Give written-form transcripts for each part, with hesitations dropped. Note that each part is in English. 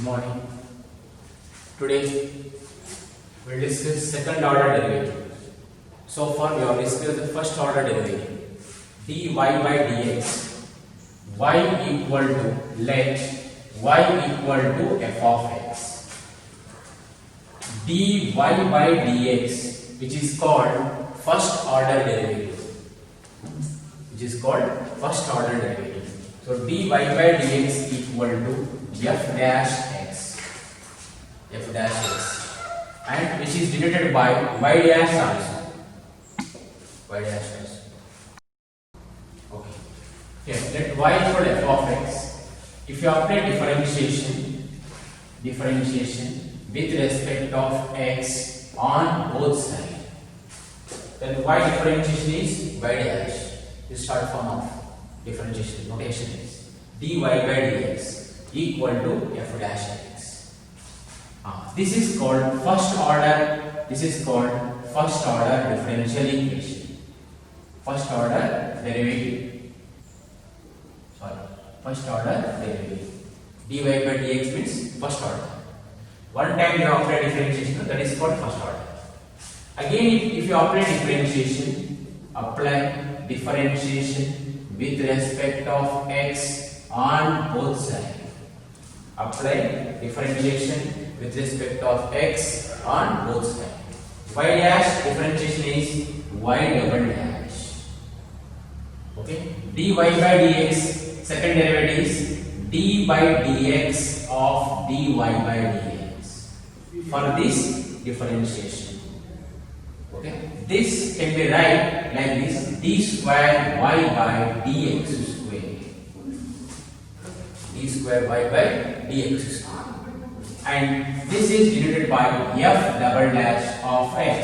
morning. Today we'll discuss second order derivative. So far we have discussed the first order derivative. dy by dx y equal to let y equal to f of x. dy by dx, which is called first order derivative. Which is called first order derivative. So dy by dx equal to f dash x. F dash x. And which is denoted by y dash also. Y dash also. Okay. Here, let y equal f of x. If you apply differentiation with respect of x on both sides, then y differentiation is y dash. This short form of differentiation notation is dy by dx equal to f dash x. This is called first order. This is called first order differential equation. First order derivative. Sorry, first order derivative. dy by dx means first order. One time you apply differentiation, that is called first order. Again, if you apply differentiation with respect of x on both sides. Apply differentiation with respect of x on both sides. Y dash differentiation is y double dash. Okay. dy by dx, second derivative is d by dx of dy by dx. For this differentiation, okay, this can be write like this: d square y by dx square. D square y by dx square. And this is denoted by f double dash of x.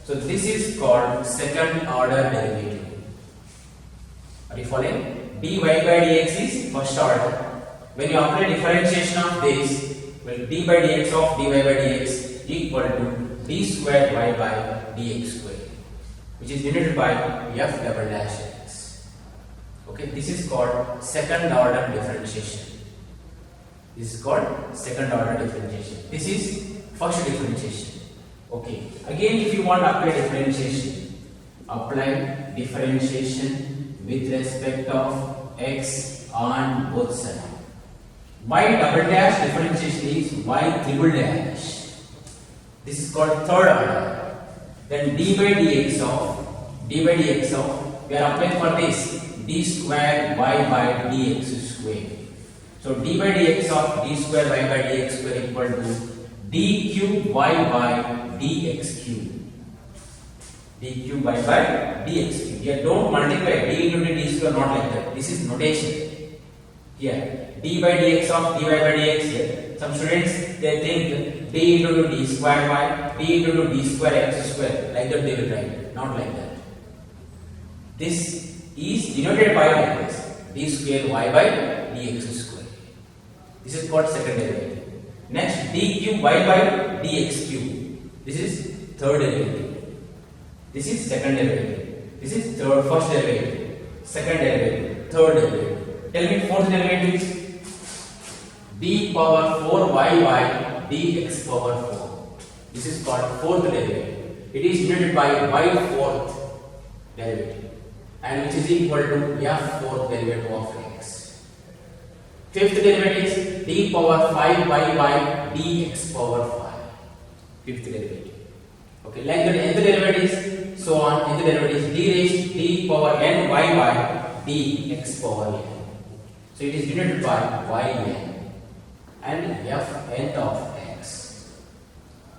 So this is called second order derivative. Are you following? dy by dx is first order. When you apply differentiation of this, well, d by dx of dy by dx equal to d square y by dx square, which is denoted by f double dash x. Okay, this is called second order differentiation. This is called second order differentiation. This is first differentiation. Okay. Again, if you want to apply differentiation with respect of x on both sides. Y double dash differentiation is y triple dash. This is called third order. Then d by dx of we are applying for this d square y by dx square. So d by dx of d square y by dx square equal to d cube y by dx cube. D cube y by dx cube. Here don't multiply d into d square, not like that. This is notation. Here d by dx of dy by dx. Here some students they think d into d square y, d into d square x square, like that they will write. Not like that. This is denoted by like this: d square y by dx square. This is called second derivative. Next, d cube y by dx cube. This is third derivative. This is second derivative. This is first derivative, second derivative, third derivative. Tell me fourth derivative. D power 4y by dx power 4. This is called fourth derivative. It is denoted by y fourth derivative, and which is equal to f fourth derivative of x. Fifth derivative is d power 5y by dx power 5. Fifth derivative. Okay, like that nth derivative is so on. Nth derivative is d raised d power n y by dx power n. So it is denoted by yn and f nth of x.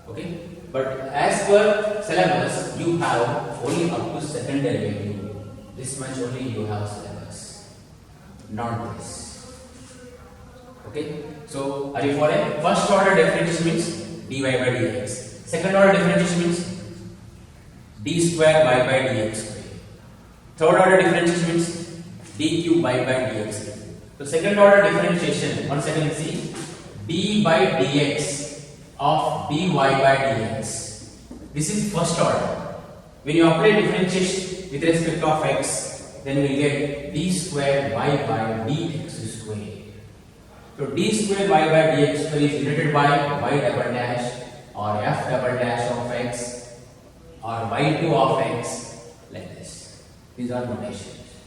Okay, but as per syllabus, you have only up to second derivative. This much only you have syllabus, not this. Okay, so are you following? First order differentiation means dy by dx. Second order differentiation means d square y by dx square. Third order differentiation means d cube y by dx cube. So second order differentiation, once again see d by dx of dy by dx. This is first order. When you apply differentiation with respect of x, then we get d square y by dx square. So d square y by dx square is denoted by y double dash or f double dash of x or y2 of x, like this. These are notations.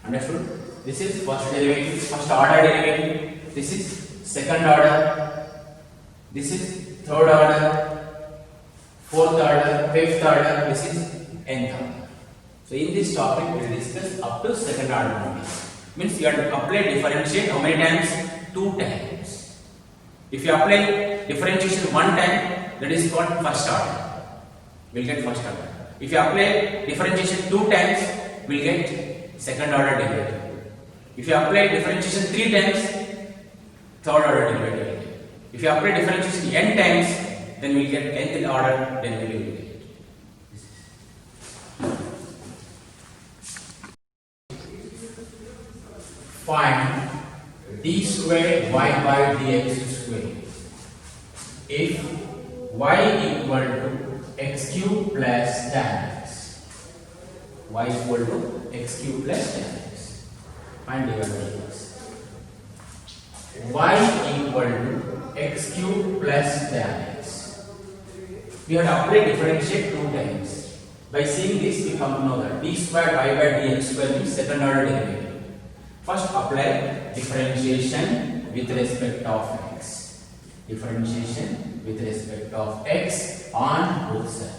Understood? This is first derivative, first order derivative. This is second order. This is third order, fourth order, fifth order. This is nth order. So in this topic we will discuss up to second order only. Means you have to apply differentiate how many times? 2 times. If you apply differentiation one time, that is called first order. We will get first order. If you apply differentiation 2 times, we will get second order derivative. If you apply differentiation 3 times, third order derivative. If you apply differentiation n times, then we will get nth order derivative. Find d square y by dx square if y equal to x cube plus tan x. Y equal to x cube plus tan x. Find dy by dx. Y equal to x cube plus tan x. We have to apply differentiate 2 times. By seeing this, we come to know that d square y by dx square means second order derivative. First apply differentiation with respect of x. Differentiation with respect of x on both sides.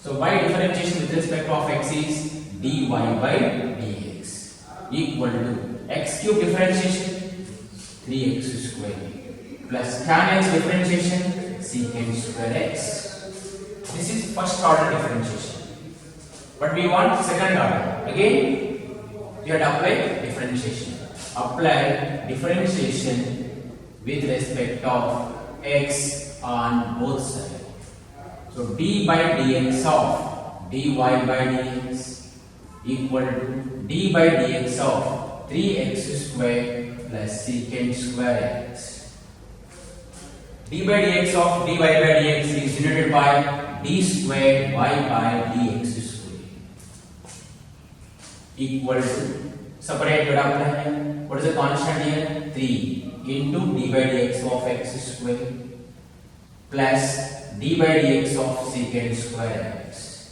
So by differentiation with respect of x is dy by dx equal to x cube differentiation 3x square plus tan x differentiation secant square x. This is first order differentiation. But we want second order. Again you have to apply differentiation. Apply differentiation with respect of x on both sides. So d by dx of dy by dx equal to d by dx of 3x square plus secant square x. d by dx of dy by dx is denoted by d square y by dx equal to, separate it up. What is the constant here? 3 into d by dx of x square plus d by dx of secant square x.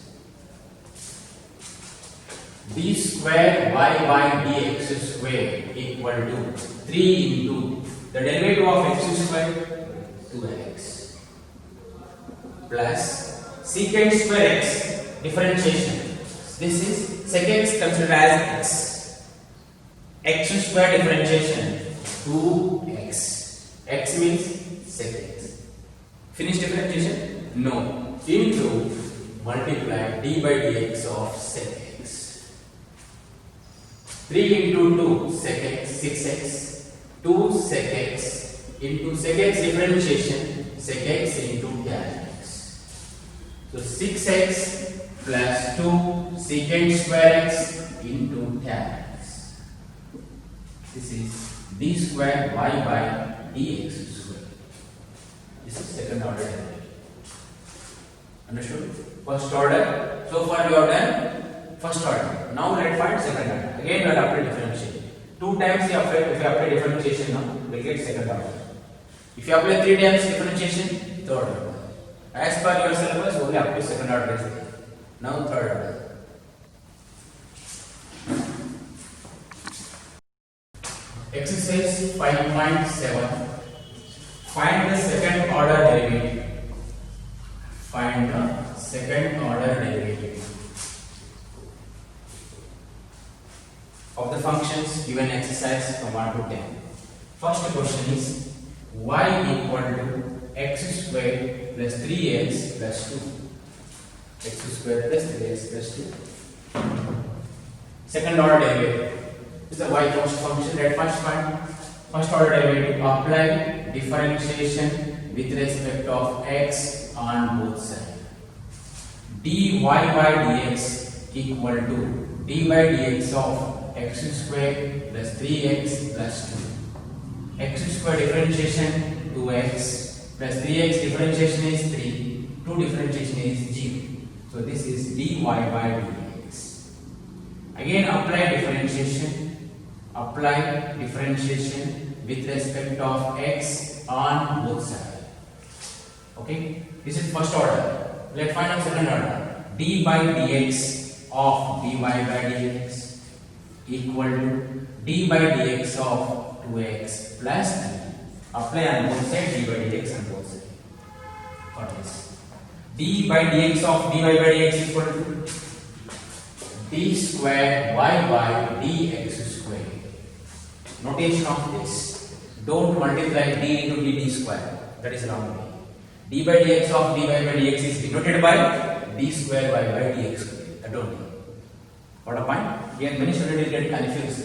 d square y by dx square equal to 3 into the derivative of x square 2x plus secant square x differentiation. This is secant considered as x. X square differentiation 2x. X means secant. Finish differentiation? No. Into multiply d by dx of sec x. 3 into 2 sec x 6x. 2 sec x into sec x differentiation sec x into tan x. So 6x plus 2 secant square x into tan x. This is d square y by dx square. This is second order derivative. Understood? First order. So far we have done first order. Now let's find second order. Again we will apply differentiation. 2 times if you apply differentiation now, we will get second order. If you apply 3 times differentiation, third order. As per your syllabus, only up to second order is there. Now third order. Exercise 5.7. Find the second order derivative. Find the second order derivative of the functions given exercise from 1 to 10. First question is y equal to x square plus 3x plus 2. X square plus 3x plus 2. Second order derivative is the y function. Let first find first order derivative. Apply differentiation with respect of x on both sides. dy by dx equal to d by dx of x square plus 3x plus 2. X square differentiation 2x plus 3x differentiation is 3. 2 differentiation is 0. So this is dy by dx. Again apply differentiation with respect of x on both sides. Okay, this is first order. Let's find out second order. D by dx of dy by dx equal to d by dx of 2x plus 3. Apply on both sides d by dx on both sides. What is d by dx of dy by dx equal to d square y by dx square. Notation of this: don't multiply d into dd square. That is wrong way. D by dx of dy by dx is denoted by d square y by dx square. That don't do. What a point? Here many students will get confused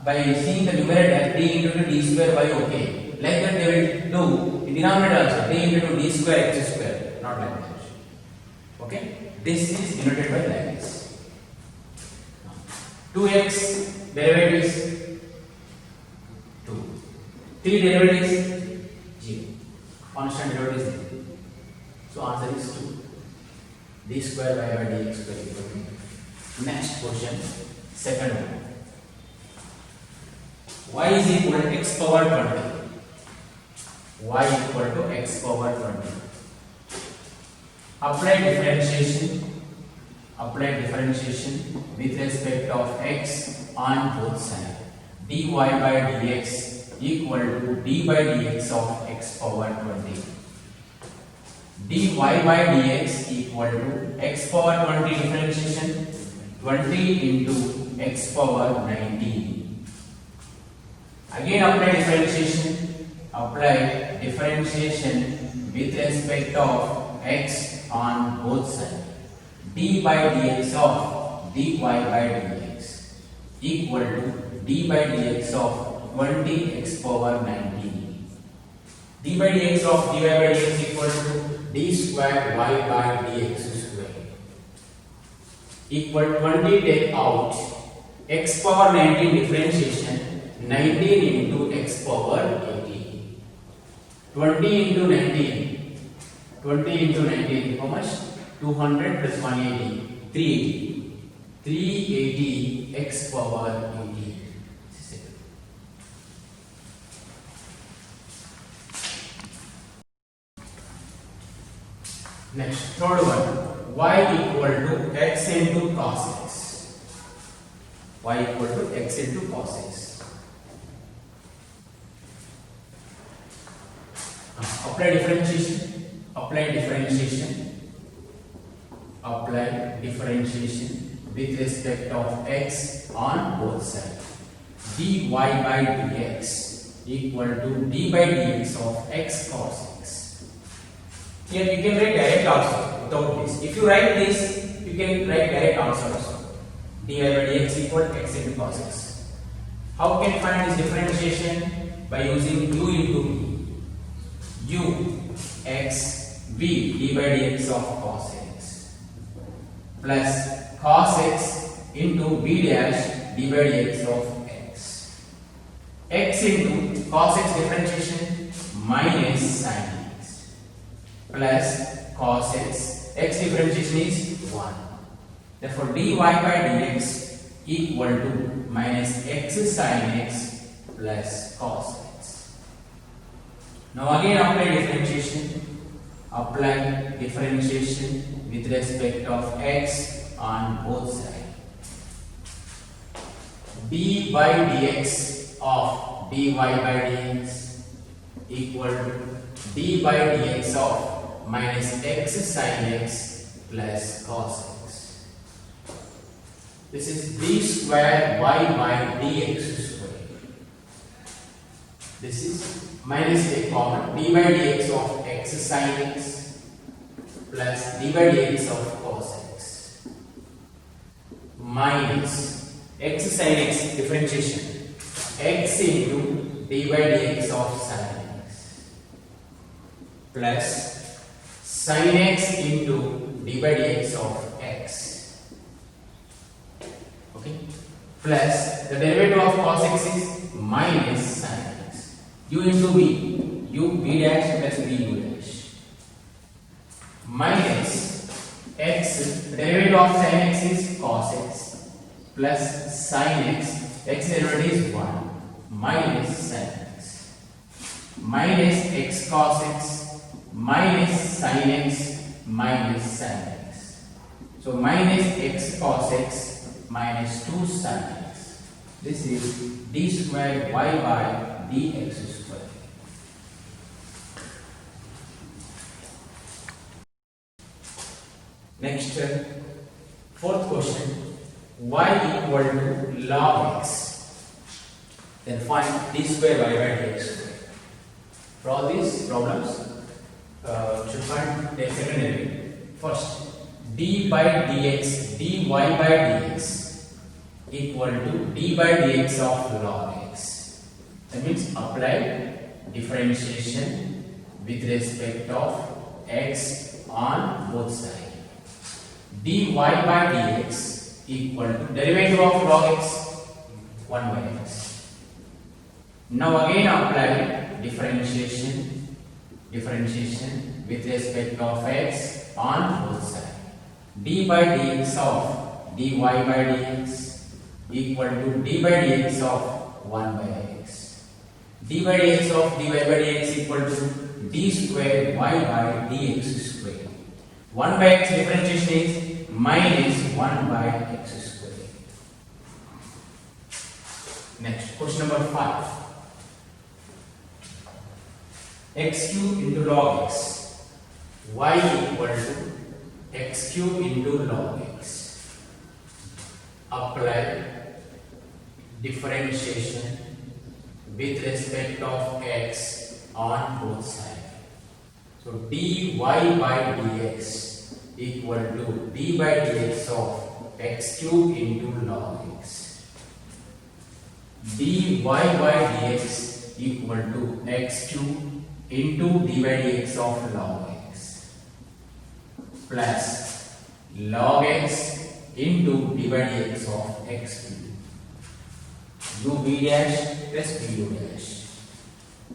by seeing the numerator d into d square y. Okay. Like that they will do in denominator also d into d square x square, not like that. Okay, this is denoted by like this. 2x derivative is 2, 3 derivative is 0, constant derivative is 0. So answer is 2. D square y by dx square equal to. Next question, second one. Y is equal to x power 20. Y equal to x power 20. Apply differentiation with respect of x on both sides. dy by dx equal to d by dx of x power 20. dy by dx equal to x power 20 differentiation 20 into x power 19. Again apply differentiation with respect of x on both sides. D by dx of dy by dx equal to d by dx of 20 x power 19. D by dx of dy by dx equal to d square y by dx square equal 20. Take out x power 19 differentiation 19 into x power 18. 20 into 19. 20 into 19, how much? 200 plus 180, 380. 380 x power 18. Next, third one. Y equal to x into cos x. Y equal to x into cos x. Apply differentiation with respect of x on both sides. dy by dx equal to d by dx of x cos x. Here you can write direct also without this. If you write this, you can write direct answer also. dy by dx equal to x into cos x. How can find this differentiation? By using u into v. U x v d by dx of cos x plus cos x into v dash d by dx of x. X into cos x differentiation minus sin x plus cos x. X differentiation is 1. Therefore dy by dx equal to minus x sin x plus cos x. Now again apply differentiation with respect of x on both sides. d by dx of dy by dx equal to d by dx of minus x sin x plus cos x. This is d square y by dx square. This is minus a common d by dx of x sin x plus d by dx of cos x minus x sin x differentiation x into d by dx of sin x plus sin x into d by dx of x. Okay, plus the derivative of cos x is minus sin x. U into v, u v dash plus v u dash minus x, the derivative of sin x is cos x plus sin x, x derivative is 1 minus sin x. minus x cos x minus sin x minus sin x. So minus x cos x minus 2 sin x. This is d square y by dx square. Next, fourth question, y equal to log x. Then find d square y by dx square. For all these problems, should find the secondary. First, d by dx, dy by dx equal to d by dx of log x. That means apply differentiation with respect of x on both sides. dy by dx equal to derivative of log x 1 by x. Now again apply differentiation with respect of x on both sides. d by dx of dy by dx equal to d by dx of 1 by x. d by dx of dy by dx equal to d square y by dx square. 1 by x differentiation is minus 1 by x square. Next, question number 5. X cube into log x. Y equal to x cube into log x. Apply differentiation with respect of x on both sides. So dy by dx equal to d by dx of x cube into log x. dy by dx equal to x cube into d by dx of log x plus log x into d by dx of x cube. Do b dash plus bu dash.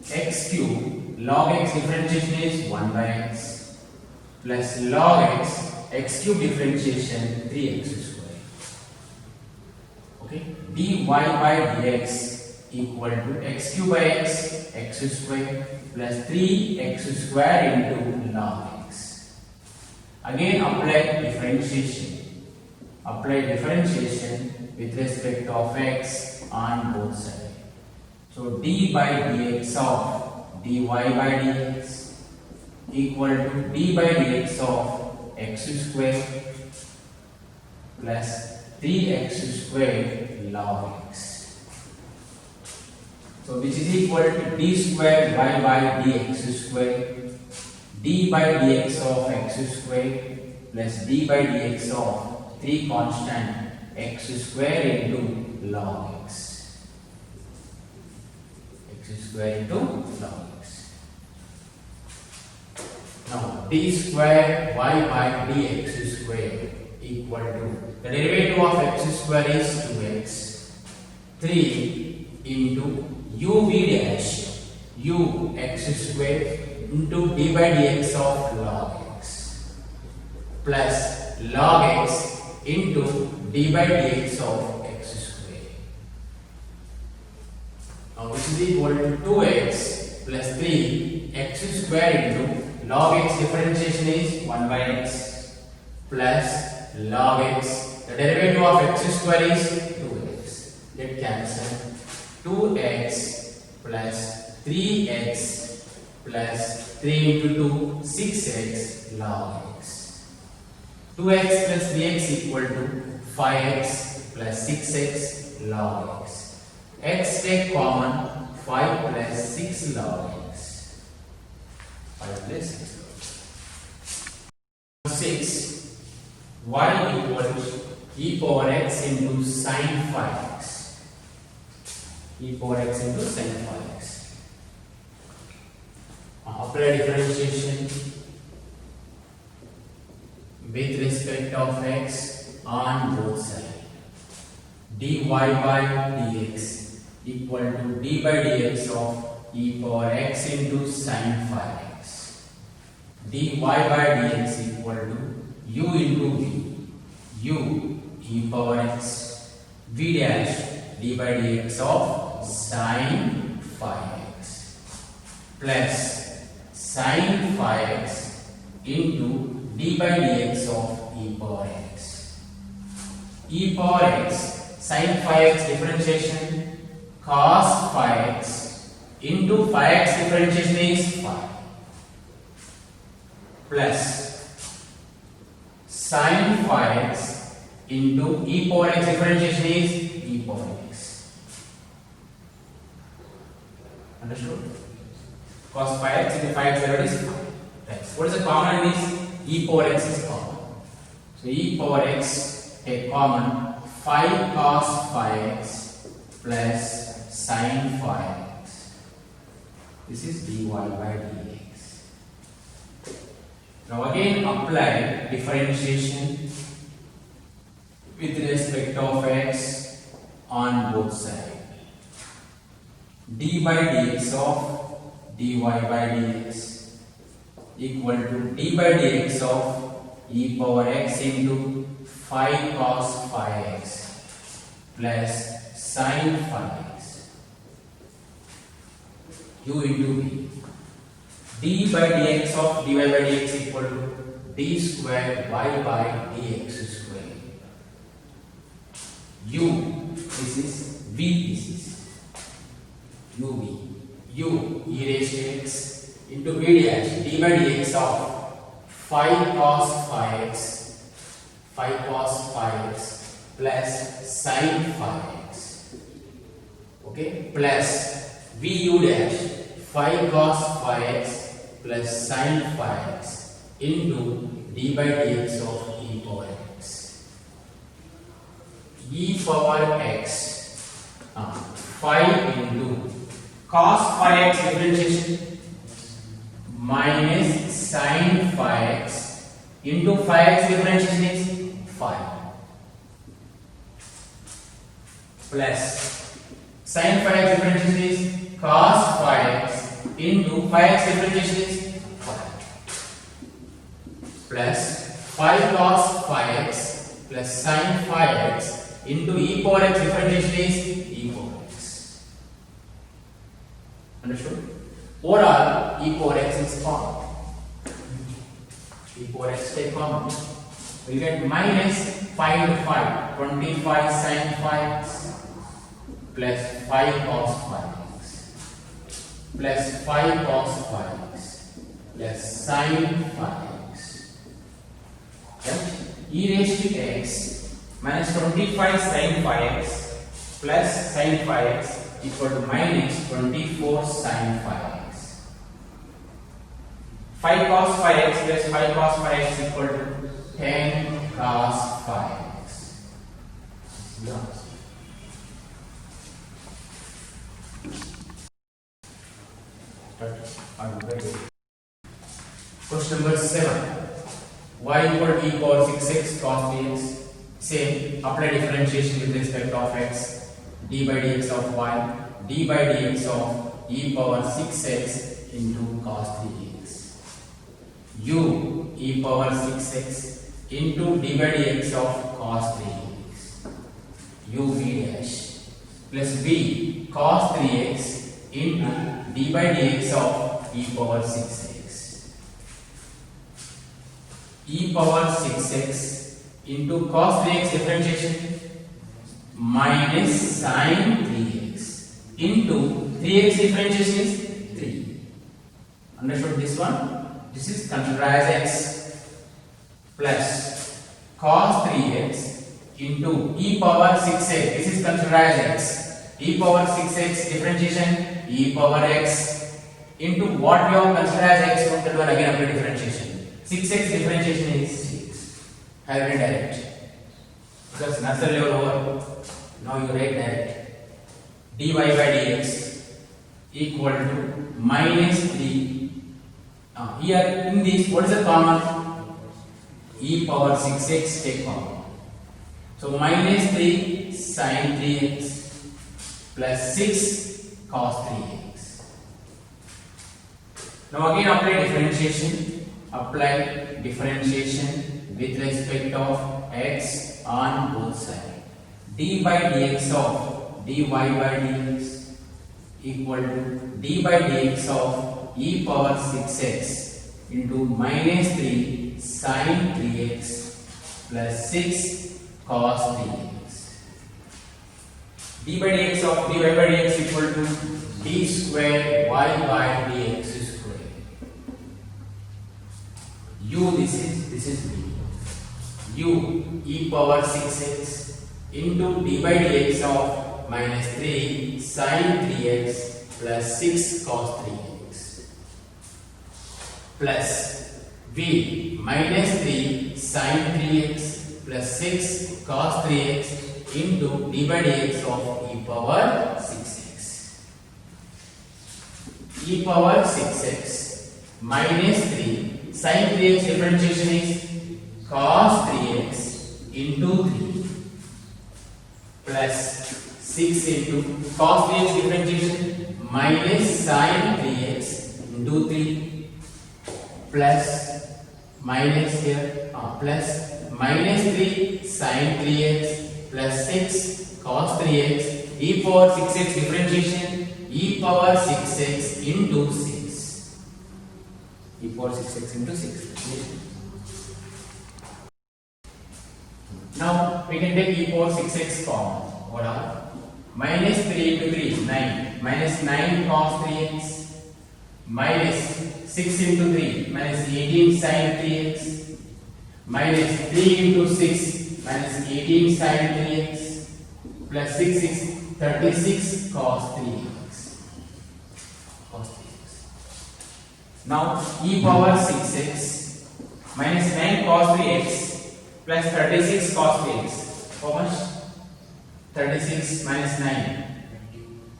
X cube log x differentiation is 1 by x plus log x cube differentiation 3x square. Okay, dy by dx equal to x cube by x square plus 3x square into log x. Again apply differentiation with respect of x on both sides. So d by dx of dy by dx equal to d by dx of x square plus 3x square log x. So which is equal to d square y by dx square, d by dx of x square plus d by dx of 3 constant x square into log x. X square into log x. Now d square y by dx square equal to the derivative of x square is 2x, 3 into uv dash u x square into d by dx of log x plus log x into d by dx of x square. Now which is equal to 2x plus 3 x square into log x differentiation is 1 by x plus log x. The derivative of x square is 2x. Let cancel. 2x plus 3x plus 3 into 2 6x log x. 2x plus 3x equal to 5x plus 6x log x. X take common, 5 plus 6 log x. 5 plus 6 log x. 6. Y equals e power x into sin 5x. E power x into sin 5x. Apply differentiation with respect of x on both sides. dy by dx equal to d by dx of e power x into sin 5x. dy by dx equal to u into v, u e power x, v dash d by dx of sin 5x. plus sin 5x into d by dx of e power x. E power x sin 5x differentiation cos 5x into 5x differentiation is 5 plus sin 5x into e power x differentiation is e power x. Understood? Cos 5x into 5x value is 5. Right. What is the common in this? E power x is common. So e power x take common 5 cos 5x plus sin 5x. This is dy by dx. Now again apply differentiation with respect of x on both sides. D by dx of dy by dx equal to d by dx of e power x into 5 cos 5x plus sin 5x u into v. D by dx of dy by dx equal to d square y by dx square. U, this is v, this is uv. U e raised to x into v dash d by dx of 5 cos 5x plus sin 5x, okay, plus vu dash 5 cos 5x plus sin 5x into d by dx of e power x. E power x 5 into cos 5x differentiation minus sin 5x into 5x differentiation is 5 plus sin 5x differentiation is cos 5x into 5x differentiation is 5 plus 5 cos 5x plus sin 5x into e power x differentiation is e power x. Understood? Overall, e power x is common. E power x take common. We get minus 5 into 5, 25 sin 5x plus 5 cos 5x plus 5 cos 5x plus sin 5x. Right? E raised to x minus 25 sin 5x plus sin 5x equal to minus 24 sin 5x. 5 cos 5x plus 5 cos 5x is equal to 10 cos 5x. Yes. Question number 7. Y equal to e power 6x cos dx. Same, apply differentiation with respect of x, d by dx of y, d by dx of e power 6x into cos dx. U e power 6x into d by dx of cos 3x. U v dash plus v cos 3x into d by dx of e power 6x. E power 6x into cos 3x differentiation minus sin 3x into 3x differentiation is 3. Understood this one? This is considered as x plus cos 3x into e power 6x. This is considered as x. E power 6x differentiation e power x into what we have considered as x from that one again apply differentiation. 6x differentiation is 6. Have it direct. Because nursery level over. Now you write direct. dy by dx equal to minus 3. Here in this, what is the common? E power 6x take common. So minus 3 sin 3x plus 6 cos 3x. Now again apply differentiation. Apply differentiation with respect of x on both sides. D by dx of dy by dx equal to d by dx of e power 6x into minus 3 sin 3x plus 6 cos 3x. d by dx of dy by dx equal to d square y by dx square. U this is b. U e power 6x into d by dx of minus 3 sin 3x plus 6 cos 3x plus v minus 3 sin 3x plus 6 cos 3x into d by dx of e power 6x. E power 6x minus 3 sin 3x differentiation is cos 3x into 3 plus 6 into cos 3x differentiation minus sin 3x into 3 plus minus here plus minus 3 sin 3x plus 6 cos 3x e power 6x differentiation e power 6x into 6 e power 6x into 6. Now we can take e power 6x common. What are minus 3 into 3 9 minus 9 cos 3x minus 6 into 3 minus 18 sin 3x minus 3 into 6 minus 18 sin 3x plus 6 is 36 cos 3x. Now e power 6x minus 9 cos 3x plus 36 cos 3x. How much? 36 minus 9